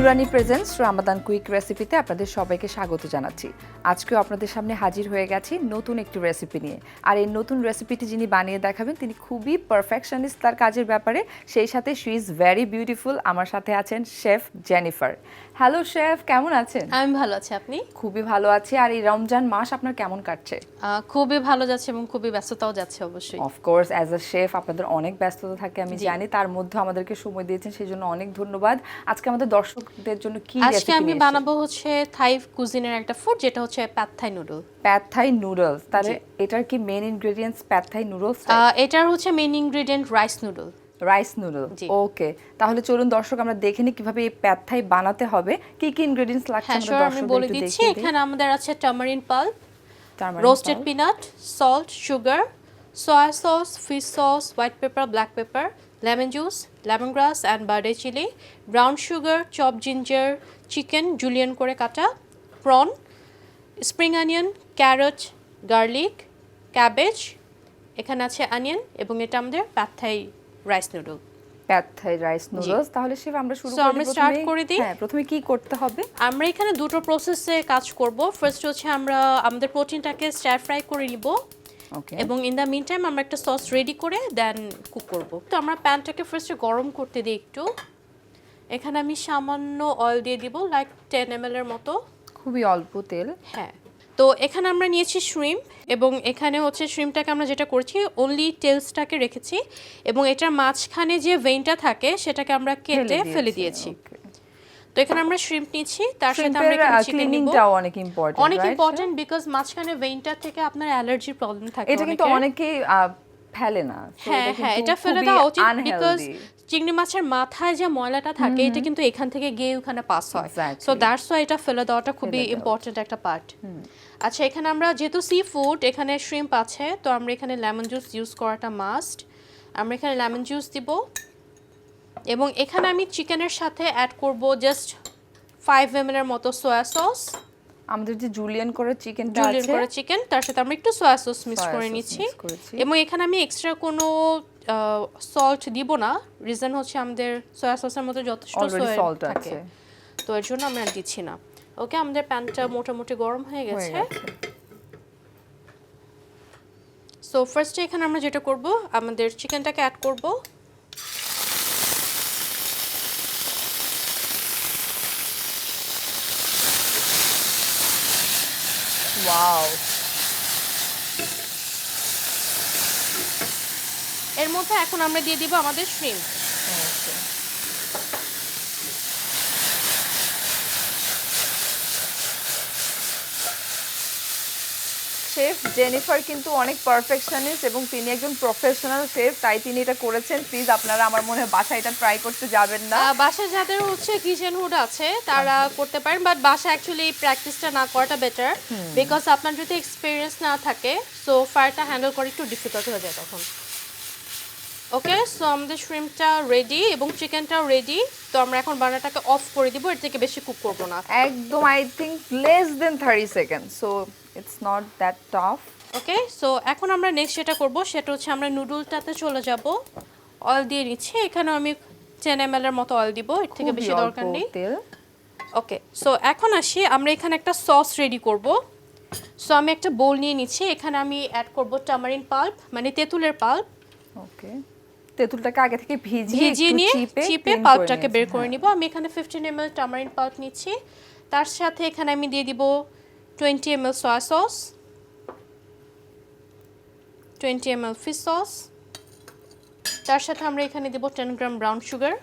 নুরানি presents Ramadan quick রেসিপিতে আপনাদের সবাইকে স্বাগত জানাচ্ছি। আজকেও আপনাদের সামনে হাজির হয়ে গেছি নতুন একটি রেসিপি নিয়ে। আর এই নতুন রেসিপিটি যিনি বানিয়ে দেখাবেন তিনি খুবই পারফেকশনিস্ট তার কাজের ব্যাপারে, সেই সাথে শি ইজ ভেরি বিউটিফুল। আমার সাথে আছেন শেফ জেনিফার। হ্যালো শেফ, কেমন আছেন? আমি ভালো আছি, আপনি? খুবই ভালো আছি। আর এই রমজান মাস আপনার কেমন কাটছে? খুবই ভালো যাচ্ছে এবং খুবই ব্যস্ততাও যাচ্ছে অবশ্যই। অফকোর্স অ্যাজ আ শেফ আপনাদের অনেক ব্যস্ততা থাকে আমি জানি, তার মধ্যে আমাদেরকে সময় দিয়েছেন সেই জন্য অনেক ধন্যবাদ। আজকে আমাদের দর্শকদের জন্য কি রেসিপি আজকে আমি বানাবো হচ্ছে থাই কুজিনের একটা ফুড, যেটা হচ্ছে pad Thai noodle. Pad Thai noodles, তাহলে এটার কি main ingredients pad Thai noodles? এটার হচ্ছে main ingredient rice noodle. Rice noodle, okay. তাহলে চলুন দর্শক আমরা দেখে নিই কিভাবে এই প্যাড থাই বানাতে হবে, কি কি ইনগ্রেডিয়েন্টস লাগছে আমরা দর্শকদের আমি বলে দিচ্ছি। এখানে আমাদের আছে tamarind pulp, roasted peanut, salt, sugar, soya sauce, fish sauce, white pepper, black pepper, lemon juice, lemon grass and bird eye chilli, brown sugar, chop ginger, chicken julienne করে কাটা, prawn, spring onion, carrot, garlic, cabbage, এখানে আছে onion, এবং এটা আমাদের pad Thai rice noodle. Pad Thai rice noodles. তাহলে chef আমরা start করে দিই। হ্যাঁ, প্রথমে কি করতে হবে? আমরা এখানে দুটো প্রসেসে কাজ করব। ফার্স্ট হচ্ছে আমরা আমাদের প্রোটিনটাকে স্টার ফ্রাই করে নিব, এবং ইন দ্য মিন টাইম আমরা একটা সস রেডি করে দেন কুক করব। তো আমরা প্যানটাকে ফার্স্টে গরম করতে দিই একটু। এখানে আমি সামান্য অয়েল দিয়ে দিব, লাইক 10 ml এর মতো, খুবই অল্প তেল। হ্যাঁ। তো এখানে আমরা নিয়েছি শ্রিম্প, এবং এখানে হচ্ছে শ্রিম্পটাকে আমরা যেটা করেছি অনলি টেলসটাকে রেখেছি, এবং এটার মাঝখানে যে ভেইনটা থাকে সেটাকে আমরা কেটে ফেলে দিয়েছি। তো এখানে আমরা শ্রিম্প নিচ্ছি, তার সাথে আমরা এখানে চিকেন নিব। অনেক ইম্পর্টেন্ট, অনেক ইম্পর্টেন্ট, বিকজ মাঝখানে ভেইনটা থেকে আপনার অ্যালার্জি প্রবলেম থাকে। এটা কিন্তু অনেকেই ফেলে না। হ্যাঁ, এটা ফেলে দেওয়া উচিত, বিকজ চিংড়ি মাছের মাথায় যে ময়লাটা থাকে এটা কিন্তু এখান থেকে গিয়ে ওখানে পাস হয়। সো দ্যাটস ওয়াই এটা ফেলে দেওয়াটা খুবই ইম্পর্টেন্ট একটা পার্ট। আচ্ছা, এখানে আমরা যেহেতু সি ফুড, এখানে শ্রিম্প আছে, তো আমরা এখানে লেমন জুস ইউজ করাটা মাস্ট। আমরা এখানে লেমন জুস দিব, এবং এখানে আমি চিকেনের সাথে অ্যাড করব জাস্ট 5 ml এর মতো সয়া সস। আমাদের যে জুলিয়ান করে চিকেনটা আছে, জুলিয়ান করে চিকেন, তার সাথে আমরা একটু সয়া সস মিক্স করে নিচ্ছি। এবং এখানে আমি এক্সট্রা কোনো সল্ট দিব না, রিজন হচ্ছে আমাদের সয়া সসের মধ্যে যথেষ্ট সল্ট থাকে, তো এর জন্য আমরা দিচ্ছি না। ওকে, আমাদের প্যানটা মোটামুটি গরম হয়ে গেছে। সো ফার্স্টে এখানে আমরা যেটা করব, আমাদের চিকেনটাকে অ্যাড করব। ওয়াও। এর মধ্যে এখন আমরা দিয়ে দিব আমাদের শ্রিম্প। শেফ জেনিফার কিন্তু অনেক পারফেকশনিস্ট এবং তিনি একজন প্রফেশনাল শেফ, তাই তিনি এটা করেছেন। প্লিজ আপনারা আমার মনে হয় বাসায় এটা ট্রাই করতে যাবেন না। বাসায় যাদের হচ্ছে কিচেন হুড আছে তারা করতে পারেন, বাট বাসায় অ্যাকচুয়ালি এই প্র্যাকটিসটা না করাটা বেটার, বিকজ আপনার যদি এক্সপিরিয়েন্স না থাকে সো ফায়ারটা হ্যান্ডেল করা একটু ডিফিকাল্ট হয়ে যায় তখন। ওকে, সো আমাদের শ্রিম্পটা রেডি এবং চিকেনটাও রেডি। তো আমরা এখন বার্নারটাকে অফ করে দিব, এর থেকে বেশি কুক করব না, একদম I think less than 30 second, so it's not that tough. Okay, so এখন আমরা নেক্সট যেটা করব সেটা হচ্ছে আমরা নুডলটাতে চলে যাব। অয়েল দিয়ে নিচ্ছি, এখানে আমি 10 ml এর মতো অয়েল দিব, এর থেকে বেশি দরকার নেই। ওকে, সো এখন আসি, আমরা এখানে একটা সস রেডি করব। সো আমি একটা বোল নিয়ে নিচ্ছি, এখানে আমি অ্যাড করব টামারিন পাল্প, মানে তেঁতুলের পাল্প। ওকে, তেঁতুলটাকে আগে থেকে ভিজিয়ে নিয়ে চিপে পাল্পটাকে বের করে নিব। আমি এখানে 15 ml টামারিন পাল্প নিচ্ছি, তার সাথে এখানে আমি দিয়ে দিব 20 ml soya sauce, 20 ml fish sauce, তার সাথে আমরা এখানে দেব 10 গ্রাম ব্রাউন সুগার,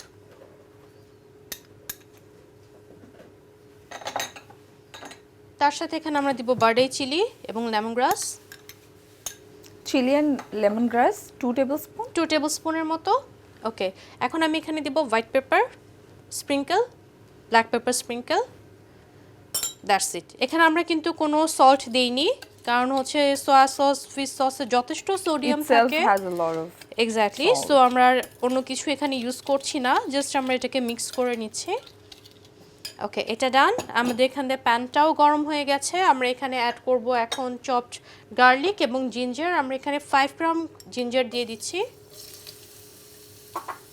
তার সাথে এখানে আমরা দিব বার্ডে চিলি এবং lemon grass. Chilli and lemon grass 2 টেবিলস্পুনের মতো। ওকে, এখন আমি এখানে দিব white pepper sprinkle, black pepper sprinkle, that's it. এখানে আমরা কিন্তু কোনো সল্ট দেইনি, কারণ হচ্ছে সয়া সস ফিশ সসে যথেষ্ট সোডিয়াম থাকে। এক্স্যাক্টলি, সো আমরা অন্য কিছু এখানে ইউজ করছি না, জাস্ট আমরা এটাকে মিক্স করে নিচ্ছি। ওকে, এটা ডান। আমাদের এখানে প্যানটাও গরম হয়ে গেছে। আমরা এখানে অ্যাড করব এখন চপড গার্লিক এবং জিঞ্জার। আমরা এখানে 5 গ্রাম জিঞ্জার দিয়ে দিচ্ছি,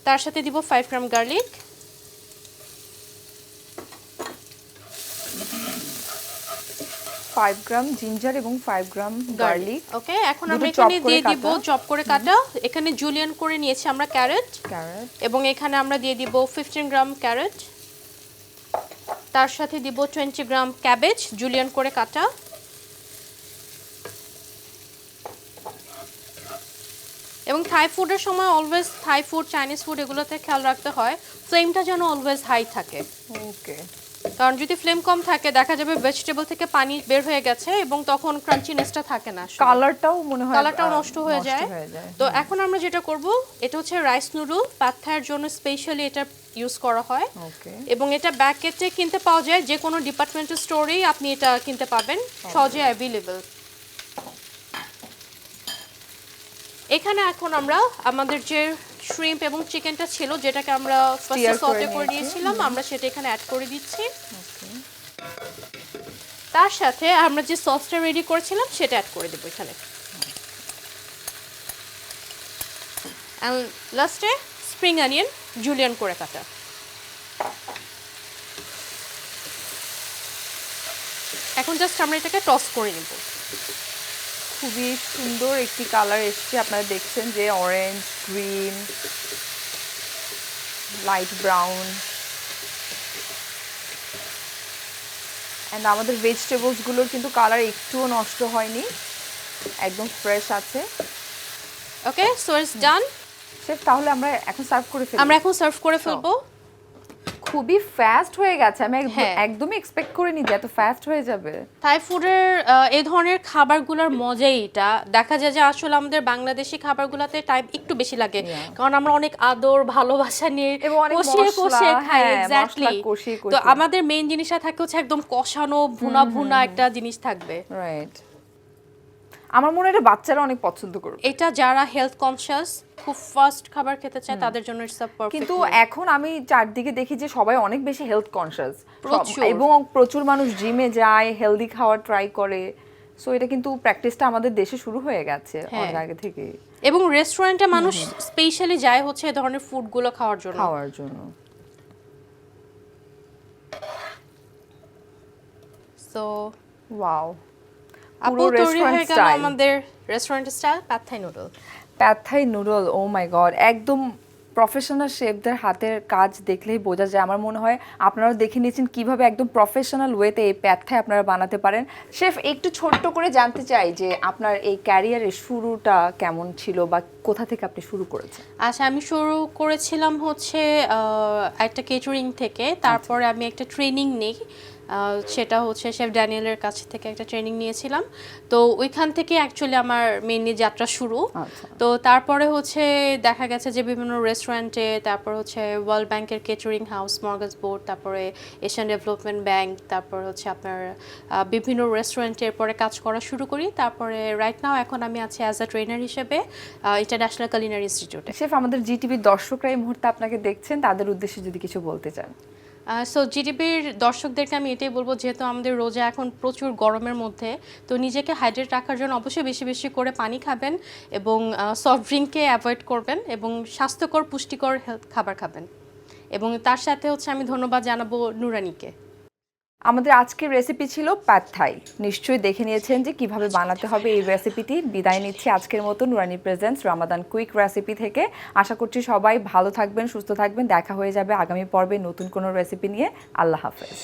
তার সাথে দিব 5 গ্রাম গার্লিক, 5 গ্রাম জিঞ্জার এবং 5 গ্রাম গার্লিক। ওকে, এখন আমরা এখানে দিয়ে দিব চপ করে কাটা। এখানে জুলিয়ান করে নিয়েছি আমরা ক্যারট, এবং এখানে আমরা দিয়ে দিব 15 গ্রাম ক্যারট। তার সাথে দিব 20 গ্রাম ক্যাবেজ জুলিয়ান করে কাটা। এবং থাই ফুডের সময় always Thai food, Chinese food এগুলোতে খেয়াল রাখতে হয় ফ্লেমটা যেন অলওয়েজ হাই থাকে। ওকে, কারণ যদি ফ্লেম কম থাকে দেখা যাবে ভেজিটেবল থেকে পানি বের হয়ে গেছে এবং তখন ক্রাঞ্চিনেসটা থাকে না, কালারটাও মনে হয় কালারটাও নষ্ট হয়ে যায়। তো এখন আমরা যেটা করব, এটা হচ্ছে রাইস নুডল, পাদ থাইয়ের জন্য স্পেশালি এটা ইউজ করা হয়। এবং এটা ব্যাকেটে কিনতে পাওয়া যায়, যে কোনো ডিপার্টমেন্টাল স্টোরেই আপনি এটা কিনতে পাবেন, সহজে অ্যাভেলেবল। এখানে এখন আমরা আমাদের যে শ্রিম্প এবং চিকেনটা ছিল, যেটাকে আমরা ফার্স্টে সটে করে নিয়েছিলাম, আমরা সেটা এখানে অ্যাড করে দিচ্ছি। তার সাথে আমরা যে সসটা রেডি করেছিলাম সেটা অ্যাড করে দেব এখানে। এন্ড লাস্টে স্প্রিং অনিয়ন জুলিয়ান করে কাটা। এখন জাস্ট আমরা এটাকে টস করে নেব। খুবই সুন্দর একটি কালার এসছে, আপনারা দেখছেন যে orange, green, light brown. And আমাদের ভেজিটেবলস গুলোর কিন্তু কালার একটুও নষ্ট হয়নি, একদম ফ্রেশ আছে। Okay, so it's done chef. তাহলে আমরা এখন সার্ভ করে ফেলব। আমরা এখন সার্ভ করে ফেলবো। খুবই ফাস্ট হয়ে গেছে, আমি একদমই এক্সপেক্ট করিনি যে এত ফাস্ট হয়ে যাবে। থাই ফুডের এই ধরনের খাবারগুলোর মজাই এটা। দেখা যায় যে আসলে আমাদের বাংলাদেশি খাবারগুলোতে টাইম একটু বেশি লাগে, কারণ আমরা অনেক আদর ভালোবাসা নিয়ে কষিয়ে কষিয়ে খাই। এক্স্যাক্টলি। তো আমাদের মেইন জিনিসটা থাকে হচ্ছে একদম কষানো ভুনা ভুনা একটা জিনিস থাকবে। রাইট। আমার মনে হয় এটা বাচ্চারা অনেক পছন্দ করবে। এটা যারা হেলথ কনসিয়াস, খুব ফাস্ট খাবার খেতে চায় তাদের জন্য ইটস আ পারফেক্ট। কিন্তু এখন আমি চারদিকে দেখি যে সবাই অনেক বেশি হেলথ কনসিয়াস, এবং প্রচুর মানুষ জিমে যায়, হেলদি খাওয়ার ট্রাই করে। সো এটা কিন্তু প্র্যাকটিসটা আমাদের দেশে শুরু হয়ে গেছে অনেক আগে থেকে। এবং রেস্টুরেন্টে মানুষ স্পেশালি যায় হচ্ছে এই ধরনের ফুডগুলো খাওয়ার জন্য। সো ওয়াও, আপু তৈরি হয়ে গেল আমাদের restaurant style pad Thai noodle. Pad Thai noodle, ও মাই গড, একদম প্রফেশনাল শেফদের হাতের কাজ দেখলেই বোঝা যায়। আমার মনে হয় আপনারাও দেখে নিয়েছেন কিভাবে একদম প্রফেশনাল ওয়েতে এই প্যাড থাই আপনারা বানাতে পারেন। শেফ, একটু ছোট্ট করে জানতে চাই যে আপনার এই ক্যারিয়ারের শুরুটা কেমন ছিল, বা কোথা থেকে আপনি শুরু করেছেন? আচ্ছা, আমি শুরু করেছিলাম হচ্ছে একটা কেটারিং থেকে। তারপরে আমি একটা ট্রেনিং নিই, সেটা হচ্ছে শেফ ড্যানিয়েলের কাছ থেকে একটা ট্রেনিং নিয়েছিলাম। তো ওইখান থেকে অ্যাকচুয়ালি আমার মেইনলি যাত্রা শুরু। তো তারপরে হচ্ছে দেখা গেছে যে বিভিন্ন রেস্টুরেন্টে, তারপর হচ্ছে ওয়ার্ল্ড ব্যাংকের কেটারিং হাউস, মর্গাস বোর্ড, তারপরে এশিয়ান ডেভেলপমেন্ট ব্যাংক, তারপর হচ্ছে আপনার বিভিন্ন রেস্টুরেন্টের পরে কাজ করা শুরু করি। তারপরে রাইট নাও এখন আমি আছি অ্যাজ আ ট্রেনার হিসেবে ইন্টারন্যাশনাল কুলিনারি ইনস্টিটিউটে। শেফ, আমাদের জিটিভির দর্শকরা এই মুহূর্তে আপনাকে দেখছেন, তাদের উদ্দেশ্যে যদি কিছু বলতে চান। সো জিটিভির দর্শকদেরকে আমি এটাই বলবো, যেহেতু আমাদের রোজা এখন প্রচুর গরমের মধ্যে, তো নিজেকে হাইড্রেট রাখার জন্য অবশ্যই বেশি বেশি করে পানি খাবেন, এবং সফট ড্রিঙ্ককে অ্যাভয়েড করবেন, এবং স্বাস্থ্যকর পুষ্টিকর খাবার খাবেন। এবং তার সাথে হচ্ছে আমি ধন্যবাদ জানাবো নুরানিকে। আমাদের আজকের রেসিপি ছিল প্যাড থাই। নিশ্চয়ই দেখে নিয়েছেন যে কিভাবে বানাতে হবে এই রেসিপিটি। বিদায় নিচ্ছি আজকের মতো নুরানি প্রেজেন্টস রামাদান কুইক রেসিপি থেকে। আশা করছি সবাই ভালো থাকবেন, সুস্থ থাকবেন। দেখা হয়ে যাবে আগামী পর্বে নতুন কোনো রেসিপি নিয়ে। আল্লাহ হাফেজ।